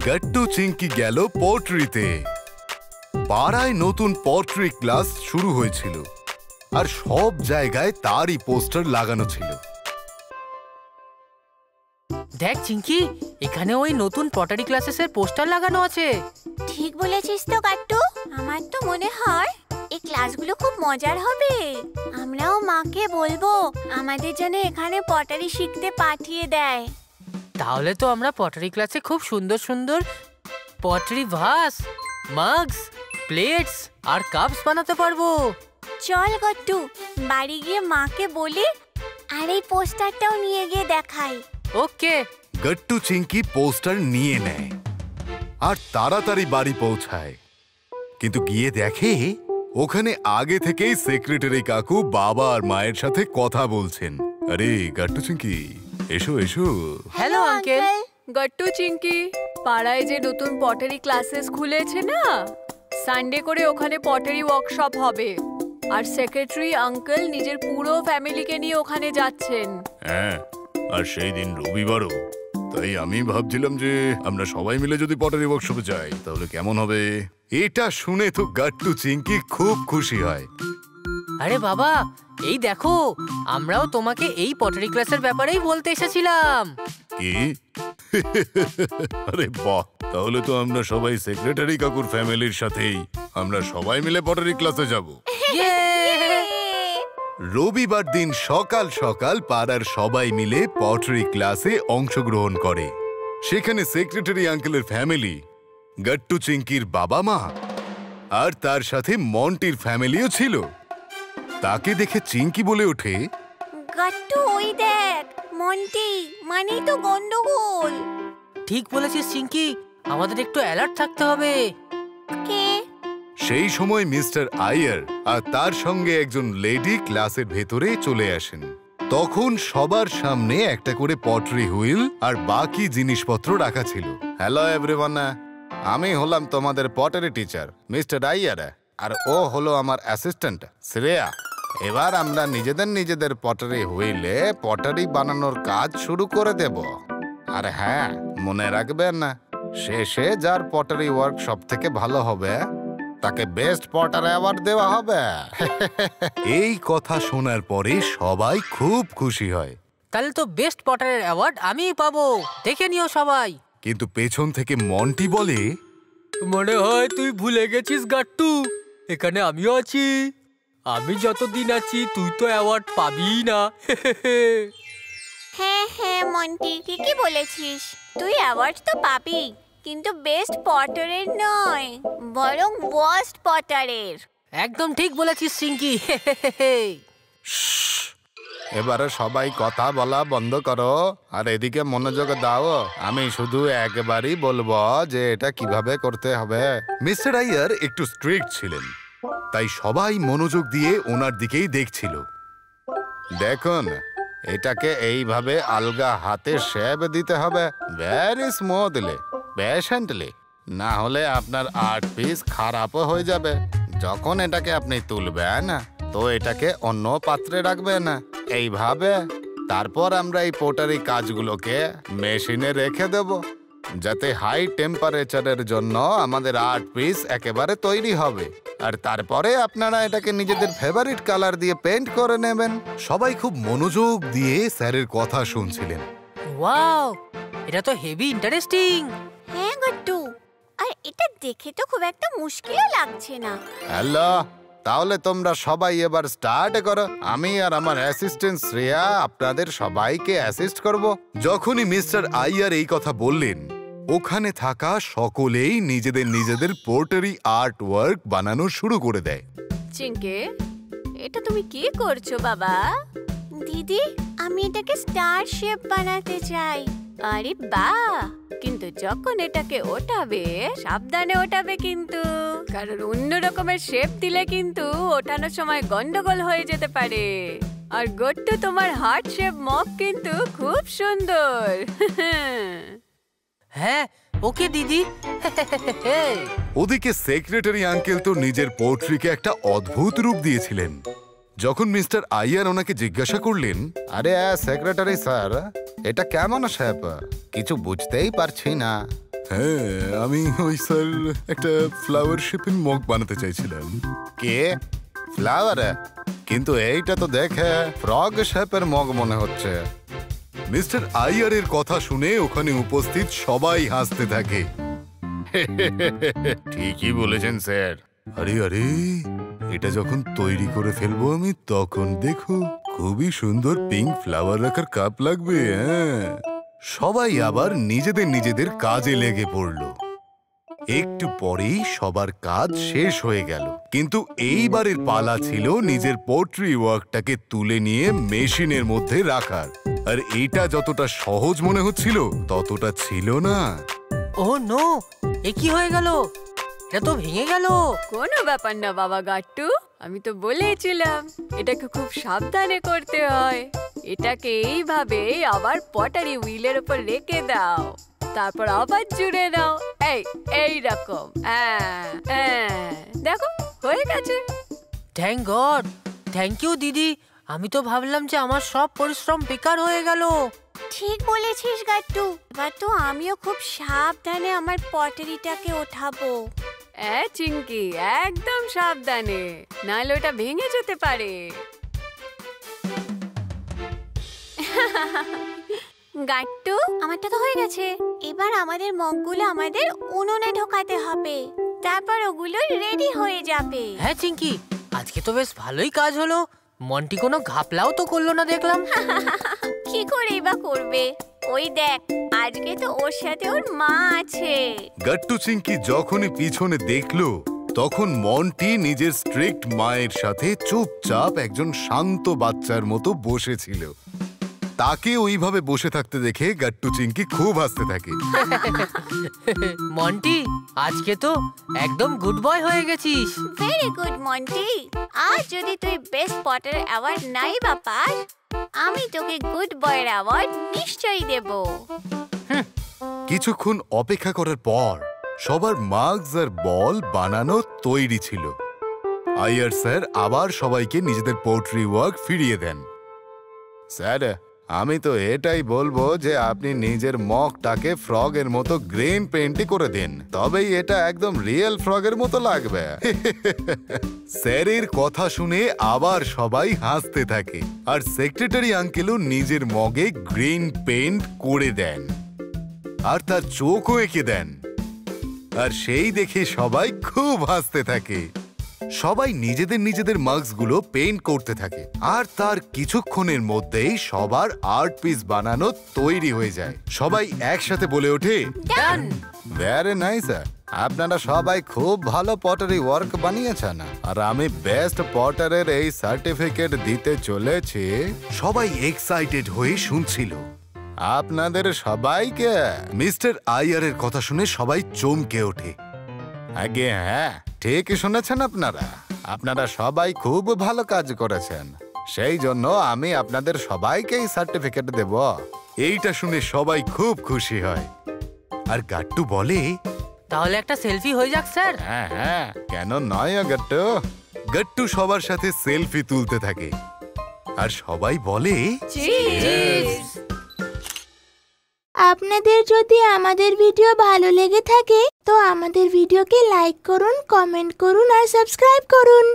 গট্টু চিংকি গেল পটরিতে। পাড়ায় নতুন পটরি ক্লাস শুরু হয়েছিল আর সব জায়গায় তারই পোস্টার লাগানো ছিল। দেখ চিংকি, এখানে ওই নতুন পটারি ক্লাসেসের পোস্টার লাগানো আছে। ঠিক বলেছিস তো গাট্টু, আমার তো মনে হয় এই ক্লাসগুলো খুব মজার হবে। আমরাও মাকে বলবো আমাদের জন্য এখানে পটারি শিখতে পাঠিয়ে দেয়। তাহলে তো আমরা পটারি ক্লাসে খুব সুন্দর সুন্দর পটারি ভাস, মাগস, প্লেটস আর কাপস বানাতে পারবো। চল গট্টু, বাড়ি গিয়ে মাকে বলি আর এই পোস্টারটাও নিয়ে গিয়ে দেখাই। ওকে। গট্টু চিংকি পোস্টার নিয়ে নেয় আর তাড়াতাড়ি বাড়ি পৌঁছায়, কিন্তু গিয়ে দেখে ওখানে আগে থেকেই সেক্রেটারি কাকু বাবা আর মায়ের সাথে কথা বলছেন। আরে গট্টু চিংকি, এসো এসো। Hello uncle. গট্টু চিংকি, পাড়ায় যে নতুন পটারি ক্লাসেস খুলেছে না, সানডে করে ওখানে পটারি ওয়ার্কশপ হবে আর সেক্রেটারি আঙ্কেল নিজের পুরো ফ্যামিলিকে নিয়ে ওখানে যাচ্ছেন। হ্যাঁ, আর সেই দিন রবিবারও, তাই আমি ভাবছিলাম যে আমরা সবাই মিলে যদি পটারি ওয়ার্কশপে যাই তাহলে কেমন হবে। এটা শুনে তো গট্টু চিংকি খুব খুশি হয়। আরে বাবা, এই দেখো, আমরাও তোমাকে এই পটারি ক্লাসের ব্যাপারেই বলতে এসেছিলাম। কি? আরে বাহ, তাহলে তো আমরা সবাই সেক্রেটারি কাকুর ফ্যামিলির সাথেই আমরা সবাই মিলে পটারি ক্লাসে যাব। রবিবার দিন সকাল সকাল পাড়ার সবাই মিলে পটারি ক্লাসে অংশগ্রহণ করে। সেখানে সেক্রেটারি আঙ্কেলের ফ্যামিলি, গট্টু চিংকির বাবা মা আর তার সাথে মন্টির ফ্যামিলিও ছিল। তাকে দেখে চিংকি বলে ওঠে, গাট্টু ওই দেখ, মন্টি, মানেই তো গন্ডগোল। ঠিক বলেছিস চিংকি, আমাদের একটু অ্যালার্ট থাকতে হবে। কে? সেই সময় মিস্টার আয়ার আর তার সঙ্গে একজন লেডি ক্লাসের ভেতরে চলে আসেন। তখন সবার সামনে একটা করে পটারি হুইল আর বাকি জিনিসপত্র রাখা ছিল। হ্যালো এভরিওয়ান, আমি হলাম তোমাদের পটারি টিচার মিস্টার আয়ার, আর ও হলো আমার অ্যাসিস্ট্যান্ট শ্রেয়া। এবার আমরা নিজেদের পটারি হুইলে পটারি বানানোর কাজ শুরু করে দেব। আর হ্যাঁ, মনে রাখবেন, শেষে যার পটারি ওয়ার্ক সব থেকে ভালো হবে তাকে বেস্ট পটার অ্যাওয়ার্ড দেওয়া হবে। এই কথা শোনার পরে সবাই খুব খুশি হয়। তাহলে তো বেস্ট পটারের অ্যাওয়ার্ড আমিই পাবো, দেখে নিও সবাই। কিন্তু পেছন থেকে মন্টি বলে, মনে হয় তুই ভুলে গেছিস গাট্টু, এখানে আমিও আছি। আমি যতদিন আছি তুই তো অ্যাওয়ার্ড পাবিই না। হ্যাঁ হ্যাঁ মন্টি, ঠিকই বলেছিস, তুই অ্যাওয়ার্ড তো পাবি, কিন্তু বেস্ট পটারের নয়, বরং ওয়ার্স্ট পটারের। একদম ঠিক বলেছিস চিংকি। এবারে সবাই কথা বলা বন্ধ করো আর এদিকে মনোযোগ দাও। আমি শুধু একবারই বলবো যে এটা কিভাবে করতে হবে। মিস্টার আয়ার একটু স্ট্রিক্ট ছিলেন, তাই সবাই মনোযোগ দিয়ে ওনার দিকেই দেখছিল। দেখুন, এটাকে এইভাবে আলগা হাতে শেপ দিতে হবে, ভেরি স্মুথলি, পেশেন্টলি, না হলে আপনার আর্ট পিস খারাপও হয়ে যাবে। যখন এটাকে আপনি তুলবেন তো এটাকে অন্য পাত্রে রাখবেন এইভাবে। তারপর আমরা এই পটারি কাজগুলোকে মেশিনে রেখে দেব, যাতে হাই টেম্পারেচারের জন্য আমাদের আর্ট পিস একেবারে তৈরি হবে। আর তারপরে আপনারা এটাকে নিজেদের ফেভারিট কালার দিয়ে পেইন্ট করে নেবেন। সবাই খুব মনোযোগ দিয়ে স্যারের কথা শুনছিলেন। ওয়াও, এটা তো হেভি ইন্টারেস্টিং। হ্যাঁ গট্টু, আর এটা দেখে তো খুব একটা মুশকিলও লাগছে না। হ্যালো, তাহলে তোমরা সবাই এবার স্টার্ট করো। আমি আর আমার অ্যাসিস্ট্যান্ট শ্রেয়া আপনাদের সবাইকে অ্যাসিস্ট করব। যখনই মিস্টার আয়ার এই কথা বললেন, ওখানে থাকা সকলেই নিজেদের পোর্টারি আর্ট ওয়ার্ক বানানো শুরু করে দেয়। চিংকে, এটা তুমি কি করছো বাবা? দিদি, আমি এটাকে স্টার শেপ বানাতে চাই। আরে বাহ, কিন্তু যখন এটাকে ওঠাবে সাবধানে ওঠাবে কিন্তু, কারণ অন্য রকমের শেপ দিলে কিন্তু ওঠানোর সময় গন্ডগোল হয়ে যেতে পারে। আর গট্টু, তোমার হার্ট শেপ মগ কিন্তু খুব সুন্দর। হ্যাঁ, ওকে দিদি। ওদিকে সেক্রেটারি আঙ্কেল তো নিজের পোট্রিকে একটা অদ্ভুত রূপ দিয়েছিলেন। যখন মিস্টার আয়ার ওনাকে জিজ্ঞাসা করলেন, আরে সেক্রেটারি স্যার, এটা কেমন শেপ? কিছু বুঝতেই পারছি না। হ্যাঁ, আমি ওই স্যার একটা ফ্লাওয়ার শেপের মগ বানাতে চাইছিলাম। কে? ফ্লাওয়ার? কিন্তু এইটা তো দেখে ফ্রগ শেপের মগ মনে হচ্ছে। মিস্টার আইয়ারের কথা শুনে ওখানে উপস্থিত সবাই হাসতে থাকে। ঠিকই বলেছেন স্যার। আরে আরে, এটা যখন তৈরি করে ফেলবো আমি, তখন দেখো খুবই সুন্দর পিঙ্ক ফ্লাওয়ার রাখার কাপ লাগবে। হ্যাঁ, সবাই আবার নিজেদের নিজেদের কাজে লেগে পড়ল। একটু পরেই সবার কাজ শেষ হয়ে গেল, কিন্তু এইবারের পালা ছিল নিজের পোট্রি ওয়ার্কটাকে তুলে নিয়ে মেশিনের মধ্যে রাখার। আর এটা যতটা সহজ মনে হচ্ছিল ততটা ছিল না। ও নো, এ কি হয়ে গেল? এটা তো ভেঙে গেল। কোনো ব্যাপার না বাবা গাট্টু, আমি তো বলেছিলাম এটাকে খুব সাবধানে করতে হয়। এটাকে এইভাবে আবার পটারি হুইলের উপর রেখে দাও, তারপর আবার জুড়ে নাও। এই রকম। দেখো হয়ে গেছে। থ্যাংক গড, থ্যাংক ইউ দিদি। আমি তো ভাবলাম যে আমার সব পরিশ্রম বেকার হয়ে গেল। ঠিক বলেছিস গাট্টু, এবার তো আমিও খুব সাবধানে আমার পটারিটাকে ওঠাবো। চিঙ্কি, একদম সাবধানে, নাহলে ওটা ভেঙে যেতে পারে। গাট্টু, আমারটা তো হয়ে গেছে। এবার আমাদের মগগুলো আমাদের উনুনে ঢোকাতে হবে, তারপর ওগুলো রেডি হয়ে যাবে। হ্যাঁ চিঙ্কি, আজকে তো বেশ ভালোই কাজ হলো। মন্টি কোনো ঘাপলাও তো করলো না দেখলাম। কি করেই বা করবে? ওই দেখ, আজকে তো ওর সাথে ওর মা আছে। গাট্টু চিঙ্কি যখনই পিছনে দেখলো, তখন মন্টি নিজের স্ট্রিক্ট মায়ের সাথে চুপচাপ একজন শান্ত বাচ্চার মতো বসেছিল। তাকে ওইভাবে বসে থাকতে দেখে গাট্টু চিঙ্কি খুব হাসতে থাকে। মন্টি, আজকে তো একদম গুড বয় হয়ে গেছিস। Very good Monty. আজ যদি তুই বেস্ট পটার অ্যাওয়ার্ড নাই বা পাস, আমি তোকে গুড বয়ের অ্যাওয়ার্ড নিশ্চয়ই দেব। কিছুক্ষণ অপেক্ষা করার পর সবার মাগস আর বল বানানো তৈরি ছিল। আইয়ার স্যার আবার সবাইকে নিজেদের পোট্রি ওয়ার্ক ফিরিয়ে দেন। স্যার, আমি তো এটাই বলবো যে আপনি নিজের মগটাকে ফ্রগের মতো গ্রেন পেইন্টই করে দিন, তবেই এটা একদম রিয়েল ফ্রগের মতো লাগবে। স্যারের কথা শুনে আবার সবাই হাসতে থাকে, আর সেক্রেটারি আঙ্কেলও নিজের মগে গ্রিন পেইন্ট করে দেন আর তার চোখও এঁকে দেন। আর সেই দেখে সবাই খুব হাসতে থাকে। সবাই নিজেদের নিজেদের মাস্কগুলো পেইন্ট করতে থাকে, আর তার কিছুক্ষণের মধ্যেই সবার আর্ট পিস বানানো তৈরি হয়ে যায়। সবাই একসাথে বলে ওঠে, ডান। ভেরি নাইস স্যার, আপনারা সবাই খুব ভালো পটারি ওয়ার্ক বানিয়েছেন, আর আমি বেস্ট পটারের এই সার্টিফিকেট দিতে চলেছি। সবাই এক্সাইটেড হয়ে শুনছিল। আপনাদের সবাইকে। মিস্টার আইয়ারের কথা শুনে সবাই চমকে ওঠে। আগে হ্যাঁ, ঠিকই শুনেছেন আপনারা। আপনারা সবাই খুব ভালো কাজ করেছেন, সেই জন্য আমি আপনাদের সবাইকে এই সার্টিফিকেট দেব। এইটা শুনে সবাই খুব খুশি হয়। আর গাট্টু বলে, তাহলে একটা সেলফি হয়ে যাক স্যার। হ্যাঁ হ্যাঁ, কেন নয় গাট্টু। গাট্টু সবার সাথে সেলফি তুলতে থাকে, আর সবাই বলে, চিজ। আপনাদের যদি আমাদের ভিডিও ভালো লেগে থাকে তো আমাদের ভিডিওকে লাইক করুন, কমেন্ট করুন আর সাবস্ক্রাইব করুন।